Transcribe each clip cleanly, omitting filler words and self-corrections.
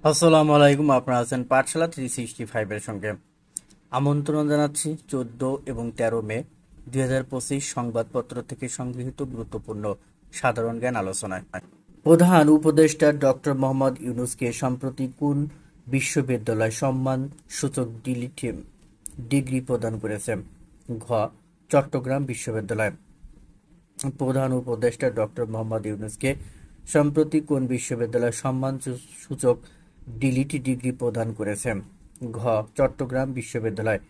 আসসালামু আলাইকুম। আপনারা আছেন পাঠশালা 365 এর সঙ্গে। আমন্ত্রণ জানাচ্ছি 14 এবং 13 মে 2025 সংবাদপত্র থেকে সংগৃহীত গুরুত্বপূর্ণ সাধারণ জ্ঞান আলোচনায়। প্রধান উপদেষ্টা ডক্টর মোহাম্মদ ইউনূসকে সম্প্রতি কোন বিশ্ববিদ্যালয় সম্মান সূচক ডিগ্রি প্রদান করেছে? ঘ. চট্টগ্রাম বিশ্ববিদ্যালয়। প্রধান উপদেষ্টা ডক্টর মোহাম্মদ ইউনূসকে সম্প্রতি কোন বিশ্ববিদ্যালয় সম্মান সূচক ডিগ্রি প্রদান করেছে? ঘ. চট্টগ্রাম বিশ্ববিদ্যালয়।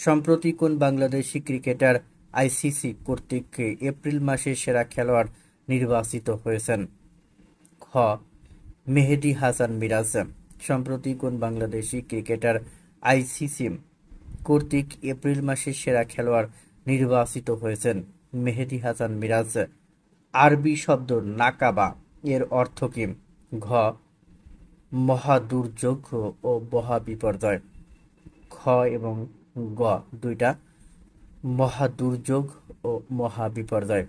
সম্প্রতি কোন বাংলাদেশি ক্রিকেটার আইসিসি কর্তৃক এপ্রিল মাসে সেরা খেলোয়াড় নির্বাচিত হয়েছেন? খ. মেহেদী হাসান মিরাজ। সম্প্রতি কোন বাংলাদেশি ক্রিকেটার আইসিসি কর্তৃক এপ্রিল মাসে সেরা খেলোয়াড় নির্বাচিত হয়েছেন? মেহেদী হাসান মিরাজ। আরবি শব্দ নাকাবা এর অর্থ কি? ঘ. মহাদুর্যোগ ও মহাবিপর্যয়। খ এবং গ দুইটা মহাদুর্যোগ ও মহাবিপর্যয়।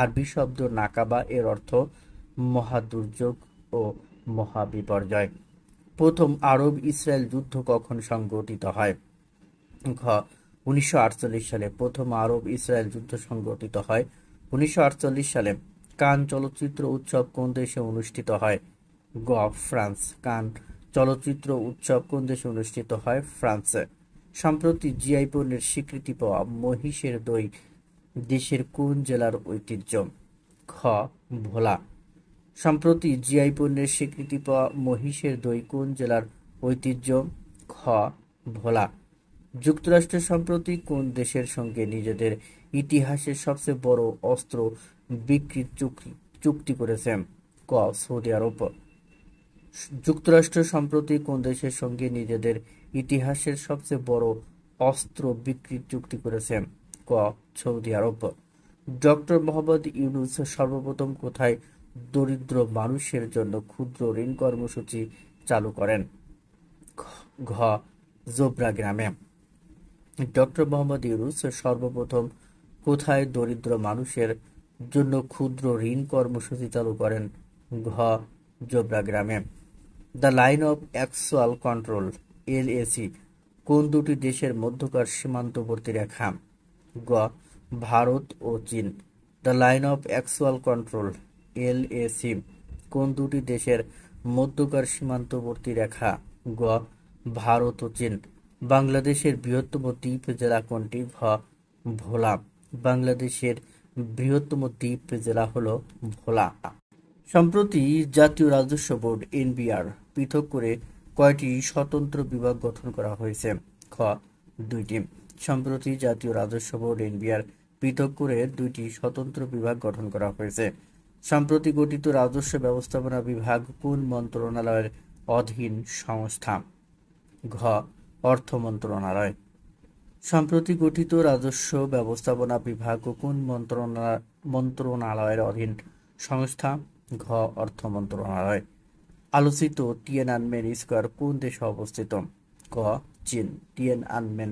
আরবি শব্দ নাকাবা এর অর্থ মহাদুর্যোগ ও মহাবিপর্যয়। প্রথম আরব ইসরায়েল যুদ্ধ কখন সংঘটিত হয়? ঘ. 1948 সালে। প্রথম আরব ইসরায়েল যুদ্ধ সংঘটিত হয় 1948 সালে। কান চলচ্চিত্র উৎসব কোন দেশে অনুষ্ঠিত হয়? গ. ফ্রান্স। কান চলচ্চিত্র উৎসব কোন দেশে অনুষ্ঠিত হয়? ফ্রান্সে। সম্প্রতি জিআই পণ্যের স্বীকৃতি পাওয়া মহিষের দই দেশের কোন জেলার ঐতিহ্য? খ. ভোলা। সম্প্রতি জিআই পণ্যের স্বীকৃতি পাওয়া মহিষের দই কোন জেলার ঐতিহ্য? খ. ভোলা। যুক্তরাষ্ট্র সম্প্রতি কোন দেশের সঙ্গে নিজেদের ইতিহাসের সবচেয়ে বড় অস্ত্র বিক্রির চুক্তি করেছে? ক. সৌদি আরব। যুক্তরাষ্ট্র সম্প্রতি কোন দেশের সঙ্গে নিজেদের ইতিহাসের সবচেয়ে বড় অস্ত্র বিক্রির চুক্তি করেছে? ক. সৌদি আরব। ডক্টর মোহাম্মদ ইউনূস সর্বপ্রথম কোথায় দরিদ্র মানুষের জন্য ক্ষুদ্র ঋণ কর্মসূচি চালু করেন? ঘ. জোবরা গ্রামে। ডক্টর মোহাম্মদ ইউনূস সর্বপ্রথম কোথায় দরিদ্র মানুষের জন্য ক্ষুদ্র ঋণ কর্মসূচি চালু করেন? ঘ. জোবরা গ্রামে। The line of actual control LAC কোন দুটি দেশের মধ্যকার সীমান্তবর্তী রেখা? গ. ভারত ও চীন। The line of actual control LAC কোন দুটি দেশের মধ্যকার সীমান্তবর্তী রেখা? গ. ভারত ও চীন। বাংলাদেশের বৃহত্তম দ্বীপ জেলা কোনটি? ঘ. ভোলা। বাংলাদেশের বৃহত্তম দ্বীপ জেলা হলো ভোলা। সম্প্রতি জাতীয় রাজস্ব বোর্ড এনবিআর পৃথক করে কয়টি স্বতন্ত্র বিভাগ গঠন করা হয়েছে? খ. 2টি। সম্প্রতি জাতীয় রাজস্ব বোর্ড এনবিআর পৃথক করে 2টি স্বতন্ত্র বিভাগ গঠন করা হয়েছে। সম্প্রতি গঠিত রাজস্ব ব্যবস্থাপনা বিভাগ কোন মন্ত্রণালয়ের অধীন সংস্থা? ঘ. অর্থ মন্ত্রণালয়। সম্প্রতি গঠিত রাজস্ব ব্যবস্থাপনা বিভাগ কোন মন্ত্রণালয়ের অধীন সংস্থা? ঘ. অর্থ মন্ত্রণালয়। আলোচিত টিয়েনআনমেন স্কোয়ার কোন দেশে অবস্থিত? ক. চীন। টিয়েনআনমেন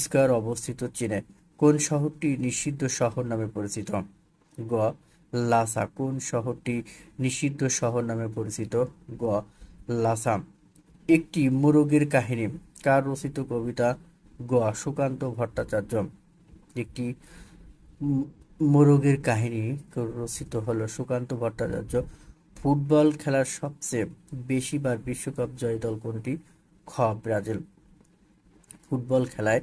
স্কোয়ার অবস্থিত চীনে। কোন শহরটি নিষিদ্ধ শহর নামে পরিচিত? গ. লাসা। কোন শহরটি নিষিদ্ধ শহর নামে পরিচিত? গ. লাসা। একটি মোরগের কাহিনী কার রচিত কবিতা? গ. সুকান্ত ভট্টাচার্য। একটি মোরগের কাহিনী রচিত হলো সুকান্ত ভট্টাচার্য। ফুটবল খেলার সবচেয়ে বেশিবার বিশ্বকাপ জয়ী দল কোনটি? খ. ব্রাজিল। ফুটবল খেলায়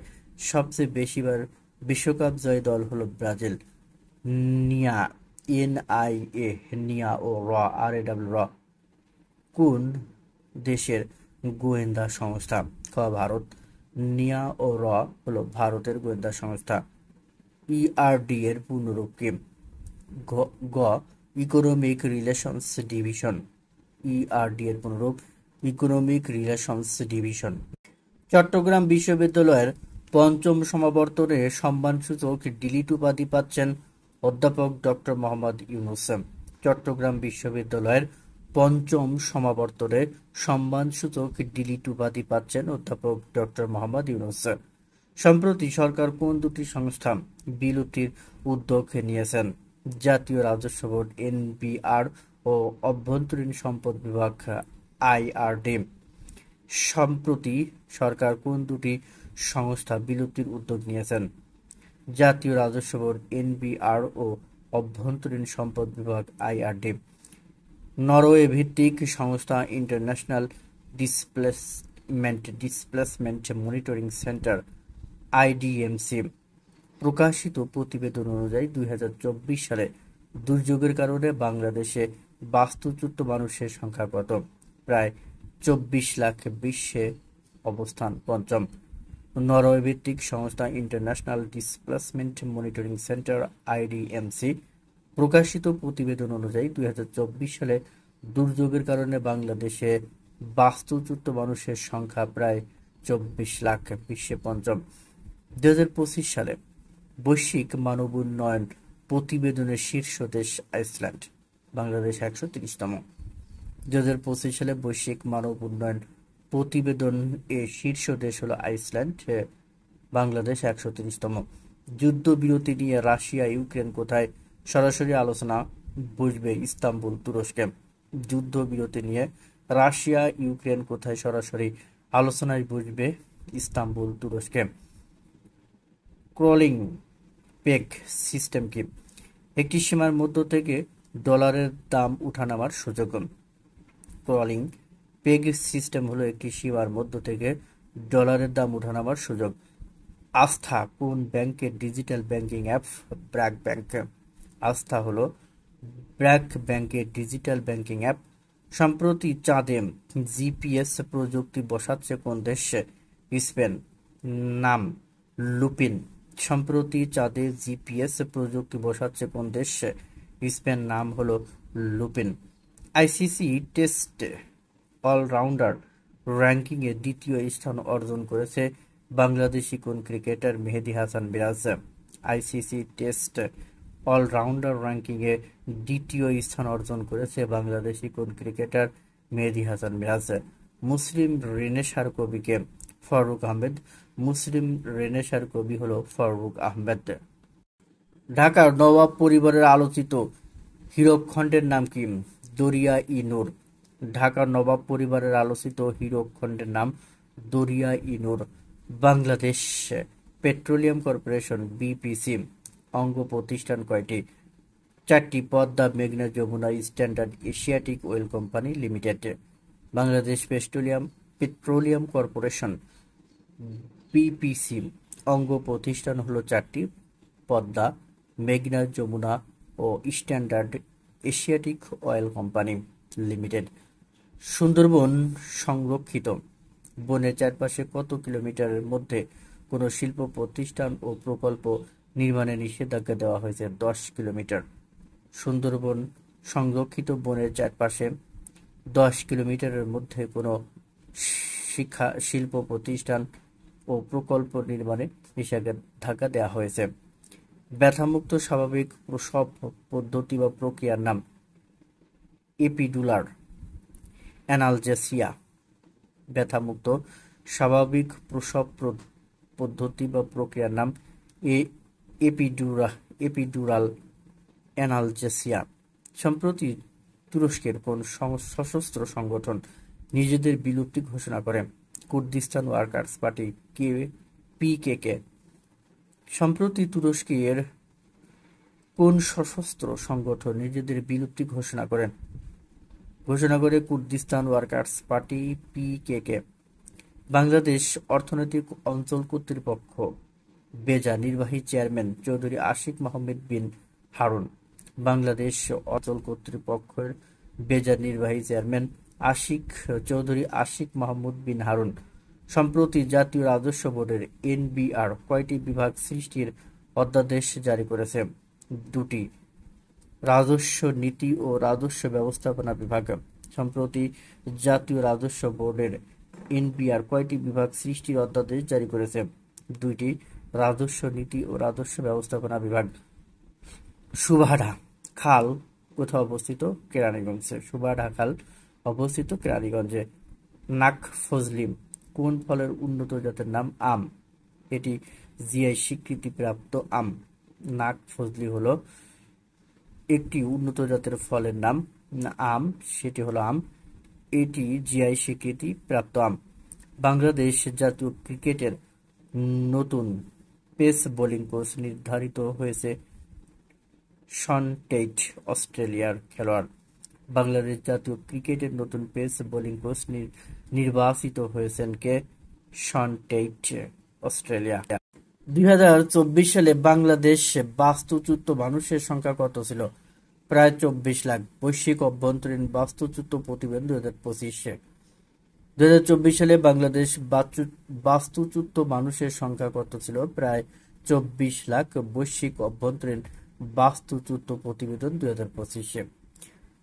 সবচেয়ে বেশিবার বিশ্বকাপ জয়ী দল হলো ব্রাজিল। নিয়া NIA নিয়া ও RAW কোন দেশের গোয়েন্দা সংস্থা? খ. ভারত। নিয়া ও হলো ভারতের গোয়েন্দা সংস্থা। ERD এর পূর্ণরূপ কি? গ. Economic relations division. ERD এর পূর্ণরূপ ইকোনমিক রিলেশনস ডিভিশন। চট্টগ্রাম বিশ্ববিদ্যালয়ের পঞ্চম সমাবর্তনে সম্মানসূচক ডিলিট উপাধি পাচ্ছেন অধ্যাপক ডক্টর মোহাম্মদ ইউনূস। চট্টগ্রাম বিশ্ববিদ্যালয়ের পঞ্চম সমাবর্তনে সম্মানসূচক ডিলিট উপাধি পাচ্ছেন অধ্যাপক ডক্টর মোহাম্মদ ইউনূস। সম্প্রতি সরকার কোন দুটি সংস্থা বিলুপ্তির উদ্যোগ নিয়েছেন? জাতীয় রাজস্ব বোর্ড NBR ও অভ্যন্তরীণ সম্পদ বিভাগ IRD। সম্প্রতি সরকার কোন দুটি সংস্থা বিলুপ্তির উদ্যোগ নিয়েছেন? জাতীয় রাজস্ব বোর্ড এনবিআর ও অভ্যন্তরীণ সম্পদ বিভাগ আইআরডি। নরওয়ে ভিত্তিক সংস্থা ইন্টারন্যাশনাল ডিসপ্লেসমেন্ট মনিটরিং সেন্টার আইডিএমসি প্রকাশিত প্রতিবেদন অনুযায়ী 2024 সালে দুর্যোগের কারণে বাংলাদেশে বাস্তুচ্যুত মানুষের সংখ্যা কত? প্রায় 24 লাখ, বিশ্বে অবস্থান পঞ্চম। নরওয়ে ভিত্তিক সংস্থা ইন্টারন্যাশনাল ডিসপ্লেসমেন্ট মনিটরিং সেন্টার আইডিএমসি প্রকাশিত প্রতিবেদন অনুযায়ী 2024 সালে দুর্যোগের কারণে বাংলাদেশে বাস্তুচ্যুত মানুষের সংখ্যা প্রায় 24 লাখ, বিশ্বে পঞ্চম। 2025 সালে বৈশ্বিক মানব উন্নয়ন প্রতিবেদনের শীর্ষ দেশ আইসল্যান্ড, বাংলাদেশ 130তম। 2025 সালে বৈশ্বিক মানব উন্নয়ন প্রতিবেদন এর শীর্ষ দেশ হলো আইসল্যান্ড, বাংলাদেশ 130তম। যুদ্ধবিরতি নিয়ে রাশিয়া ইউক্রেন কোথায় সরাসরি আলোচনা বসবে? ইস্তাম্বুল, তুরস্কে। যুদ্ধবিরতি নিয়ে রাশিয়া ইউক্রেন কোথায় সরাসরি আলোচনায় বসবে? ইস্তাম্বুল, তুরস্কে। ক্রলিং পেগ সিস্টেম কি? একটি সীমার মধ্য থেকে ডলারের দাম উঠানামার সুযোগ। ক্রলিং পেগ সিস্টেম হলো একটি সীমার মধ্য থেকে ডলারের দাম উঠানামার সুযোগ। আস্থা কোন ব্যাংকের digital banking app? BRAC bank. আস্থা হলো ব্র্যাক ব্যাংকের ডিজিটাল ব্যাংকিং অ্যাপ। সম্প্রতি চাঁদে জিপিএস প্রযুক্তি বসাচ্ছে কোন দেশ? স্পেন। নাম লুপিন। সম্প্রতি চাঁদে জিপিএস প্রযুক্তি বসাচ্ছে কোন দেশ? স্পেন। নাম হলো লুপিন। আইসিসি টেস্ট অলরাউন্ডার র্যাঙ্কিংয়ে দ্বিতীয় স্থান অর্জন করেছে বাংলাদেশি কোন cricketer? Mehedi Hasan Miraz. ICC test allrounder র্যাঙ্কিংয়ে দ্বিতীয় স্থান অর্জন করেছে বাংলাদেশি কোন ক্রিকেটার? মেহেদী হাসান মিরাজ। মুসলিম রেনেসাঁর কবি কে? ফারুক আহমেদ। মুসলিম রেনেসাঁর কবি হলো ফারুক আহমেদ। ঢাকার নবাব পরিবারের আলোচিত হীরকখণ্ডের নাম কি? দরিয়া-ই-নূর। ঢাকার নবাব পরিবারের আলোচিত হীরকখণ্ডের নাম Darya i Noor. Bangladesh petroleum corporation BPC অঙ্গ প্রতিষ্ঠান কয়টি? 4টি। পদ্মা, মেঘনা, Jamuna, standard Asiatic oil company limited. Bangladesh petroleum corporation BPC অঙ্গ প্রতিষ্ঠান হলো 4টি: পদ্মা, মেঘনা, যমুনা ও standard Asiatic oil company limited. Sundarban সংরক্ষিত বনের চারপাশে কত কিলোমিটারের মধ্যে কোনো শিল্প প্রতিষ্ঠান ও প্রকল্প নির্মাণে নিষেধাজ্ঞা দেওয়া হয়েছে? 10 কিলোমিটার। সুন্দরবন সংরক্ষিত বনের চারপাশে 10 কিলোমিটারের মধ্যে কোনো শিল্প প্রতিষ্ঠান ও প্রকল্প নির্মাণে নিষেধাজ্ঞা দেওয়া হয়েছে। ব্যথামুক্ত স্বাভাবিক প্রসব পদ্ধতি বা প্রক্রিয়ার নাম? এপিডুলার অ্যানালজেসিয়া। ব্যথামুক্ত স্বাভাবিক প্রসব পদ্ধতি বা প্রক্রিয়ার নাম এপিডুরাল অ্যানালজেসিয়া। সম্প্রতি তুরস্কের কোন সশস্ত্র সংগঠন নিজেদের বিলুপ্তি ঘোষণা করে? Kurdistan workers party পিকেকে। সম্প্রতি তুরস্কের কোন সশস্ত্র সংগঠন নিজেদের বিলুপ্তি ঘোষণা করে? Kurdistan workers party পিকেকে। বাংলাদেশ অর্থনৈতিক অঞ্চল কর্তৃপক্ষ বেজা নির্বাহী চেয়ারম্যান চৌধুরী আশিক মাহমুদ বিন হারুন। বাংলাদেশ অঞ্চল কর্তৃপক্ষের বেজা নির্বাহী চেয়ারম্যান চৌধুরী আশিক মাহমুদ বিন হারুন সম্প্রতি জাতীয় রাজস্ব বোর্ডের এনবিআর কয়টি বিভাগ সৃষ্টির অধ্যাদেশ জারি করেছে? 2টি। রাজস্ব নীতি ও রাজস্ব ব্যবস্থাপনা বিভাগ। সম্প্রতি জাতীয় রাজস্ব বোর্ডের এনবিআর কয়টি বিভাগ সৃষ্টির অধ্যাদেশ জারি করেছে? 2টি। রাজস্ব নীতি ও রাজস্ব ব্যবস্থাপনা বিভাগ। সুবাডা খাল কোথায় অবস্থিত? কেরানীগঞ্জে। সুবাডা খাল অবস্থিত কেরানীগঞ্জে। নাকফজলি কোন ফলের উন্নত জাতের নাম? আম। এটি জিআই স্বীকৃতিপ্রাপ্ত আম। নাকফজলি হলো একটি উন্নত জাতের ফলের নাম আম, সেটি হলো আম। এটি জিআই স্বীকৃতি প্রাপ্ত আম। বাংলাদেশ জাতীয় ক্রিকেটের নতুন পেস বোলিং কোচ নির্ধারিত হয়েছে শন টেইট, অস্ট্রেলিয়ার খেলোয়াড়। বাংলাদেশ জাতীয় ক্রিকেটের নতুন পেস বোলিং কোচ নির্বাচিত হয়েছেন কে? শন টেইট, অস্ট্রেলিয়া। 2024 সালে বাংলাদেশ বাস্তুচ্যুত মানুষের সংখ্যা কত ছিল? প্রায় 24 লাখ। বৈশ্বিক অভ্যন্তরীণ বাস্তুচ্যুত প্রতিবেদন 2025। 2024 সালে বাংলাদেশ বাস্তুচ্যুত মানুষের সংখ্যা কত ছিল? প্রায় 24 লাখ। বৈশ্বিক অভ্যন্তরীণ বাস্তুচ্যুত প্রতিবেদন 2025।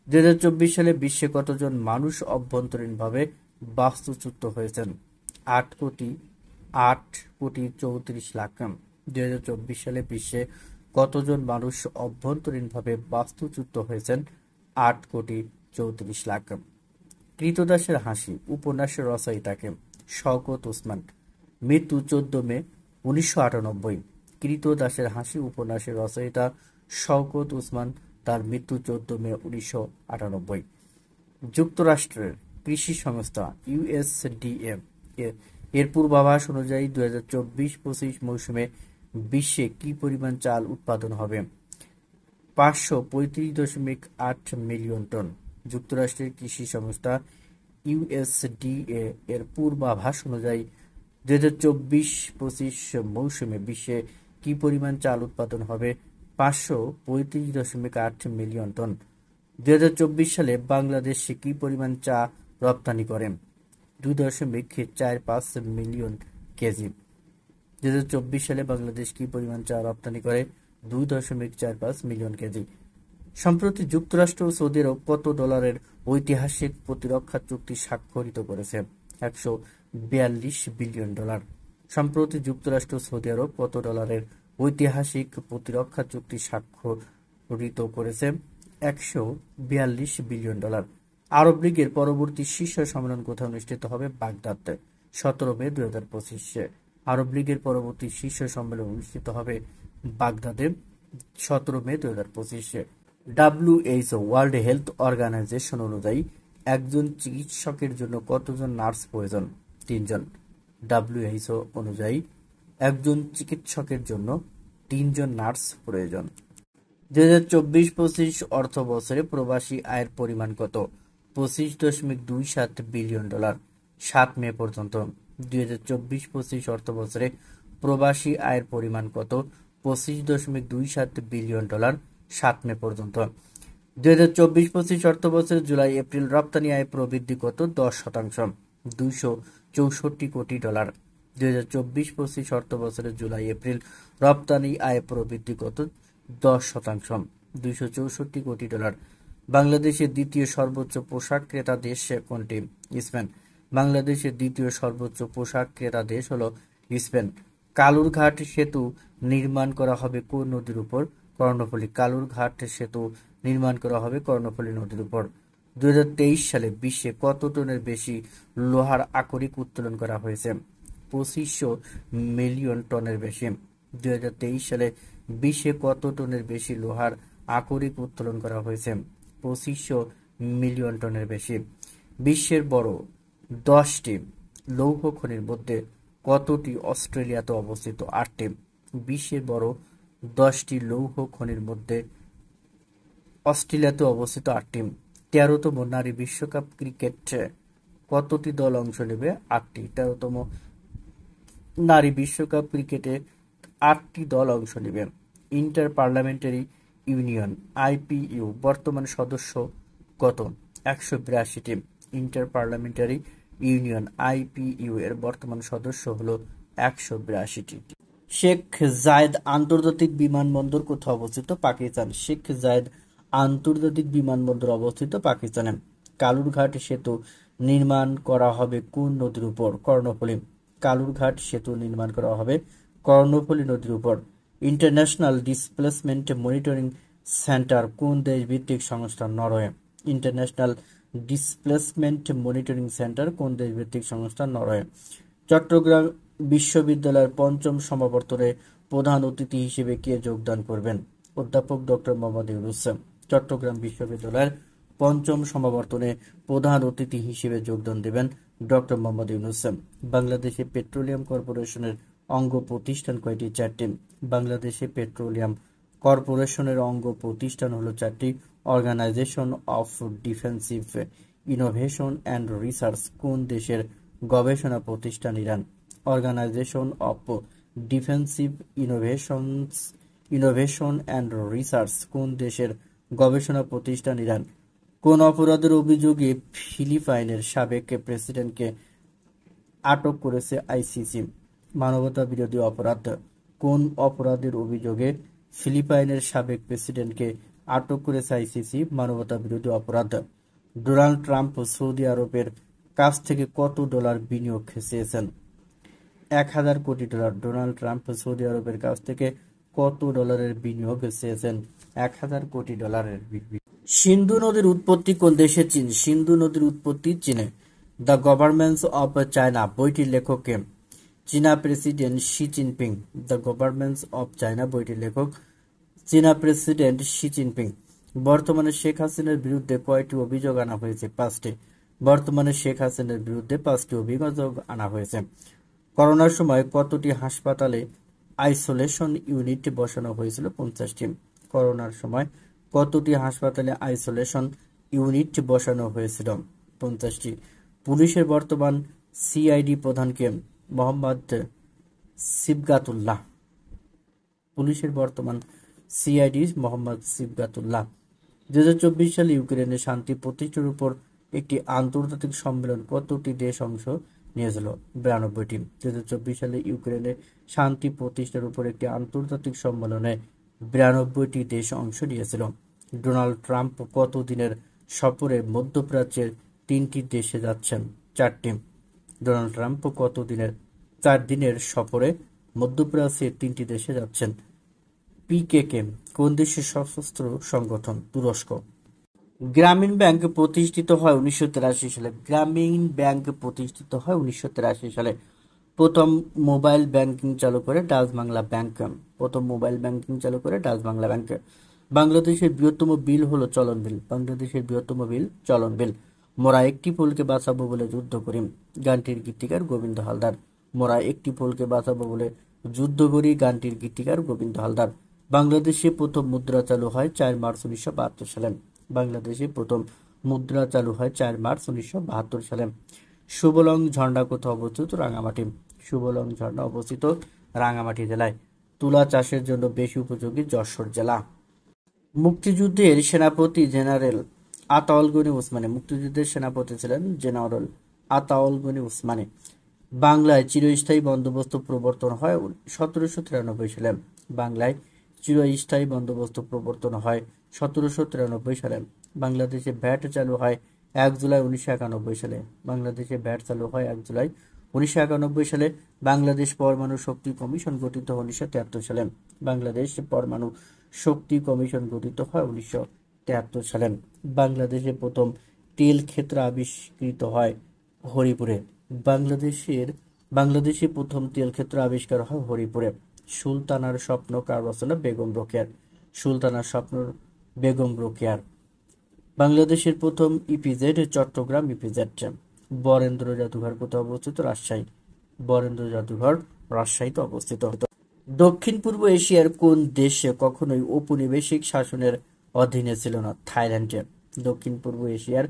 2024 সালে বিশ্বে কতজন মানুষ অভ্যন্তরীণভাবে বাস্তুচ্যুত হয়েছেন? 8,34,00,000। 2024 সালে বিশ্বে কতজন মানুষ অভ্যন্তরীণভাবে বাস্তুচ্যুত হয়েছেন? 8,34,00,000। কৃতদাসের হাসি উপন্যাসের রচয়িতাকে? শওকত ওসমান। মৃত্যু 14 মে 1998। কৃতদাসের হাসি উপন্যাসের রচয়িতা শওকত ওসমান, তার মৃত্যু 14 মে 1998। যুক্তরাষ্ট্রের কৃষি সংস্থা ইউএসডিএ এর পূর্বাভাস অনুযায়ী 2024-25 মৌসুমে বিশ্বে কি পরিমাণ চাল উৎপাদন হবে? 535.8 মিলিয়ন টন। যুক্তরাষ্ট্রের কৃষি সংস্থা ইউএসডিএ এর পূর্বাভাস অনুযায়ী 2024-25 মৌসুমে বিশ্বে কি পরিমাণ চাল উৎপাদন হবে? 535.8 মিলিয়ন টন। 2024 সালে বাংলাদেশ কি পরিমাণ চা রপ্তানি করে? 2.45 মিলিয়ন কেজি। 2024 সালে বাংলাদেশ কি পরিমাণ চা রপ্তানি করে? 2.45 মিলিয়ন কেজি। সম্প্রতি যুক্তরাষ্ট্র ও সৌদি আরব কত ডলারের ঐতিহাসিক প্রতিরক্ষা চুক্তি স্বাক্ষরিত করেছে? 142 বিলিয়ন ডলার। সম্প্রতি যুক্তরাষ্ট্র ও সৌদি আরব কত ডলারের ঐতিহাসিক প্রতিরক্ষা চুক্তি স্বাক্ষরিত করেছে? 142 বিলিয়ন ডলার। আরব লীগের পরবর্তী শীর্ষ সম্মেলন কোথায় অনুষ্ঠিত হবে? বাগদাদে, 17 মে 2025। আরব লীগের পরবর্তী শীর্ষ সম্মেলন অনুষ্ঠিত হবে বাগদাদে, 17 মে 2025। WHO ওয়ার্ল্ড হেলথ অর্গানাইজেশন অনুযায়ী একজন চিকিৎসকের জন্য কতজন নার্স প্রয়োজন? 3 জন। WHO অনুযায়ী একজন চিকিৎসকের জন্য 3 জন নার্স প্রয়োজন। 2024-25 অর্থ বছরে প্রবাসী আয়ের পরিমাণ কত? 25.27 বিলিয়ন ডলার, 7 মে পর্যন্ত। 2024-25 অর্থ বছরে প্রবাসী আয়ের পরিমাণ কত? 25.27 বিলিয়ন ডলার, 7 মে পর্যন্ত। 2024-25 অর্থ বছরে জুলাই এপ্রিল রপ্তানি আয় প্রবৃদ্ধি কত? 10%, 264 কোটি ডলার। 2024-25 অর্থ বছরে জুলাই এপ্রিল রপ্তানি আয় প্রবৃদ্ধি কত? 10%, 264 কোটি ডলার। বাংলাদেশের দ্বিতীয় সর্বোচ্চ পোশাক ক্রেতা দেশ কোনটি? স্পেন। বাংলাদেশের দ্বিতীয় সর্বোচ্চ পোশাক ক্রেতা দেশ হলো স্পেন। কালুরঘাট সেতু নির্মাণ করা হবে কোন নদীর উপর? কর্ণফুলী। কালুরঘাট সেতু নির্মাণ করা হবে কর্ণফুলী নদীর উপর। 2023 সালে বিশ্বে কত টনের বেশি লোহার আকরিক উত্তোলন করা হয়েছে? 2500 মিলিয়ন টনের বেশি। 2023 সালে বিশ্বে কত টনের বেশি লোহার আকরিক উত্তোলন করা হয়েছে? 2500 মিলিয়ন টনের বেশি। বিশ্বের বড় 10টি লৌহ খনির মধ্যে কতটি অস্ট্রেলিয়াতে অবস্থিত? 8টি। বিশ্বের বড় 10টি লৌহ খনির মধ্যে অস্ট্রেলিয়াতে অবস্থিত 8টি। 13তম নারী বিশ্বকাপ ক্রিকেটে কতটি দল অংশ নেবে? 8টি। 13তম নারী বিশ্বকাপ ক্রিকেটে 8টি দল অংশ নেবে। ইন্টার পার্লামেন্টারি ইউনিয়ন আইপিইউ বর্তমান সদস্য কত? 182টি। ইন্টার পার্লামেন্টারি ইউনিয়ন আইপিইউ এর বর্তমান সদস্য হলো 182টি। শেখ জায়েদ আন্তর্জাতিক বিমানবন্দর কোথায় অবস্থিত? পাকিস্তান। শেখ জায়েদ আন্তর্জাতিক বিমানবন্দর অবস্থিত পাকিস্তানে। কালুরঘাট সেতু নির্মাণ করা হবে কোন নদীর উপর? কর্ণফুলী। কালুরঘাট সেতু নির্মাণ করা হবে কর্ণফুলী নদীর উপর। ইন্টারন্যাশনাল ডিসপ্লেসমেন্ট মনিটরিং সেন্টার কোন দেশ ভিত্তিক সংস্থা? Norway. International displacement monitoring centre কোন দেশ ভিত্তিক সংস্থা? নরওয়ে। চট্টগ্রাম বিশ্ববিদ্যালয়ের 5ম সমাবর্তনে প্রধান অতিথি হিসেবে কে যোগদান করবেন? অধ্যাপক ডক্টর মোহাম্মদ ইউনূস। চট্টগ্রাম বিশ্ববিদ্যালয়ের 5ম সমাবর্তনে প্রধান অতিথি হিসেবে যোগদান দেবেন ডক্টর মোহাম্মদ ইউনূস। বাংলাদেশে পেট্রোলিয়াম কর্পোরেশনের অঙ্গ প্রতিষ্ঠান কয়টি? 4টি। বাংলাদেশে পেট্রোলিয়াম কর্পোরেশনের অঙ্গ প্রতিষ্ঠান হলো 4টি। Organisation of defensive innovation and research কোন দেশের গবেষণা প্রতিষ্ঠান? Iran. Organisation of defensive innovation and research কোন দেশের গবেষণা প্রতিষ্ঠান? ইরান। কোন অপরাধের অভিযোগে ফিলিপাইনের সাবেক প্রেসিডেন্টকে আটক করেছে আইসিসি? মানবতা বিরোধী অপরাধ। কোন অপরাধের অভিযোগে ফিলিপাইনের সাবেক প্রেসিডেন্টকে আটক করেছে আইসিসি? মানবতা বিরোধী অপরাধ। ডোনাল্ড ট্রাম্প সৌদি আরবের কাছ থেকে কত ডলার বিনিয়োগ চেয়েছেন? 1000 কোটি ডলার। ডোনাল্ড ট্রাম্প সৌদি আরবের কাছ থেকে কত ডলারের বিনিয়োগ চেয়েছেন? 1000 কোটি ডলারের। সিন্ধু নদীর উৎপত্তি কোন দেশে? চীন। সিন্ধু নদীর উৎপত্তি চীনে। দ্য গভর্নমেন্টস অফ চায়না বইটির লেখক কে? চীনা president Xi Jinping. The governments of China বইটির লেখক চীনা প্রেসিডেন্ট শি জিনপিং। বর্তমানে শেখ হাসিনার বিরুদ্ধে কয়টি অভিযোগ আনা হয়েছে? 5টি। বর্তমানে শেখ হাসিনার বিরুদ্ধে 5টি অভিযোগ আনা হয়েছে। করোনার সময় কতটি হাসপাতালে আইসোলেশন ইউনিট বসানো হয়েছিল? 50টি। করোনার সময় কতটি হাসপাতালে আইসোলেশন ইউনিট বসানো হয়েছিল? 50টি। পুলিশের বর্তমান সিআইডি প্রধান কে? মোহাম্মদ সিবগাতুল্লাহ। পুলিশের বর্তমান সিআইডি মোহাম্মদ সিবগাতুল্লাহ। 2024 সালে ইউক্রেনে শান্তি প্রতিষ্ঠার উপর একটি আন্তর্জাতিক সম্মেলন কতটি দেশ অংশ নিয়েছিল? 92টি। 2024 সালে ইউক্রেনে শান্তি প্রতিষ্ঠার উপর একটি আন্তর্জাতিক সম্মেলনে 92টি দেশ অংশ নিয়েছিল। ডোনাল্ড ট্রাম্প কত দিনের সফরে মধ্যপ্রাচ্যের 3টি দেশে যাচ্ছেন? 4টি। ডোনাল্ড ট্রাম্প কত দিনের 4 দিনের সফরে মধ্যপ্রাচ্যের 3টি দেশে যাচ্ছেন। পিকেকে কোন দেশের সশস্ত্র সংগঠন? তুরস্ক। গ্রামীণ ব্যাংক প্রতিষ্ঠিত হয় 1983 সালে। গ্রামীণ ব্যাংক প্রতিষ্ঠিত হয় 1983 সালে। প্রথম মোবাইল ব্যাংকিং চালু করে ডাচ বাংলা ব্যাংক। প্রথম মোবাইল ব্যাংকিং চালু করে ডাচ বাংলা ব্যাংক। বাংলাদেশের বৃহত্তম বিল হলো চলন বিল। বাংলাদেশের বৃহত্তম বিল চলন বিল। মোরা একটি ফুলকে বাঁচাবো বলে যুদ্ধ করি। গানটির গীতিকার গোবিন্দ হালদার। মোরা একটি ফুলকে বাঁচাবো বলে যুদ্ধ করি। গানটির গীতিকার গোবিন্দ হালদার। বাংলাদেশে প্রথম মুদ্রা চালু হয় 4 মার্চ 1972 সালে। বাংলাদেশে প্রথম মুদ্রা চালু হয় 4 মার্চ 1972 সালে। সুবলং ঝর্ণা কোথায় অবস্থিত? রাঙামাটি। সুবলং ঝর্ণা অবস্থিত রাঙামাটি জেলায়। তুলা চাষের জন্য বেশি উপযোগী যশোর জেলা। মুক্তিযুদ্ধের সেনাপতি জেনারেল আতাউল গনি উসমানী। মুক্তিযুদ্ধের সেনাপতি ছিলেন জেনারেল আতাউল গনি উসমানী। বাংলায় চিরস্থায়ী বন্দোবস্ত প্রবর্তন হয় 1793 সালে। বাংলায় চিরস্থায়ী বন্দোবস্ত প্রবর্তন হয় 1793 সালে। বাংলাদেশে ভ্যাট চালু হয় 1 জুলাই 1991 সালে। বাংলাদেশে ভ্যাট চালু হয় 1 জুলাই 1991 সালে। বাংলাদেশ পরমাণু শক্তি কমিশন গঠিত হয় 1973 সালে। বাংলাদেশ পরমাণু শক্তি কমিশন গঠিত হয় 1973 সালে। বাংলাদেশে প্রথম তেল ক্ষেত্র আবিষ্কৃত হয় হরিপুরে। বাংলাদেশে প্রথম তেল ক্ষেত্র আবিষ্কার হয় হরিপুরে। সুলতানার স্বপ্ন কার রচনা? বেগম রোকেয়ার। সুলতানার স্বপ্ন বেগম রোকেয়ার। বাংলাদেশের প্রথম ইপিজেড চট্টগ্রাম ইপিজেড। বরেন্দ্র জাদুঘর কোথায় অবস্থিত? রাজশাহী। বরেন্দ্র জাদুঘর রাজশাহীতে অবস্থিত। দক্ষিণ পূর্ব এশিয়ার কোন দেশে কখনোই ঔপনিবেশিক শাসনের অধীনে ছিল না? থাইল্যান্ডে। দক্ষিণ পূর্ব এশিয়ার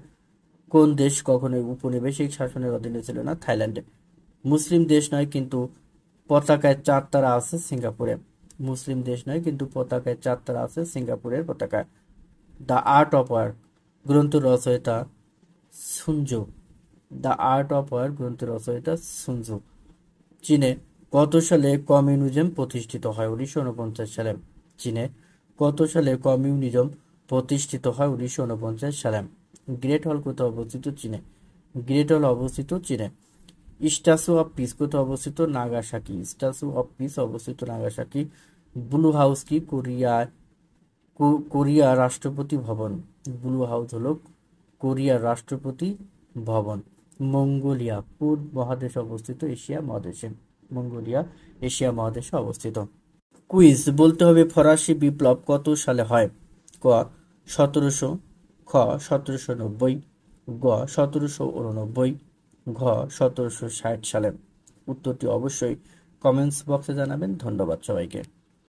কোন দেশ কখনোই ঔপনিবেশিক শাসনের অধীনে ছিল না? থাইল্যান্ডে। মুসলিম দেশ নয় কিন্তু পতাকায় 4 তারা আছে সিঙ্গাপুরে। মুসলিম দেশ নয় কিন্তু পতাকায় 4 তারা আছে সিঙ্গাপুরের পতাকায়। দ্য আর্ট অফ ওয়ার গ্রন্থের রচয়িতা সুনজু। দ্য আর্ট অফ ওয়ার গ্রন্থের রচয়িতা সুনজু। চীনে কত সালে কমিউনিজম প্রতিষ্ঠিত হয়? 1949 সালে। চীনে কত সালে কমিউনিজম প্রতিষ্ঠিত হয়? 1949 সালে। গ্রেট হল কোথায় অবস্থিত? চীনে। গ্রেট হল অবস্থিত চীনে। স্ট্যাচু অফ পিস কোথায় অবস্থিত? নাগাসাকি। স্ট্যাচু অফ পিস অবস্থিত নাগাসাকি। ব্লু হাউস কি? কোরিয়া রাষ্ট্রপতি ভবন। ব্লু হাউস হলো কোরিয়ার রাষ্ট্রপতি ভবন। মঙ্গোলিয়া কোন মহাদেশে অবস্থিত? এশিয়া মহাদেশে। মঙ্গোলিয়া এশিয়া মহাদেশে অবস্থিত। কুইজ বলতে হবে ফরাসি বিপ্লব কত সালে হয়? ক 1700, খ 1790, গ 1789, ঘ 1760 সালে? উত্তরটি অবশ্যই কমেন্টস বক্সে জানাবেন। ধন্যবাদ সবাইকে।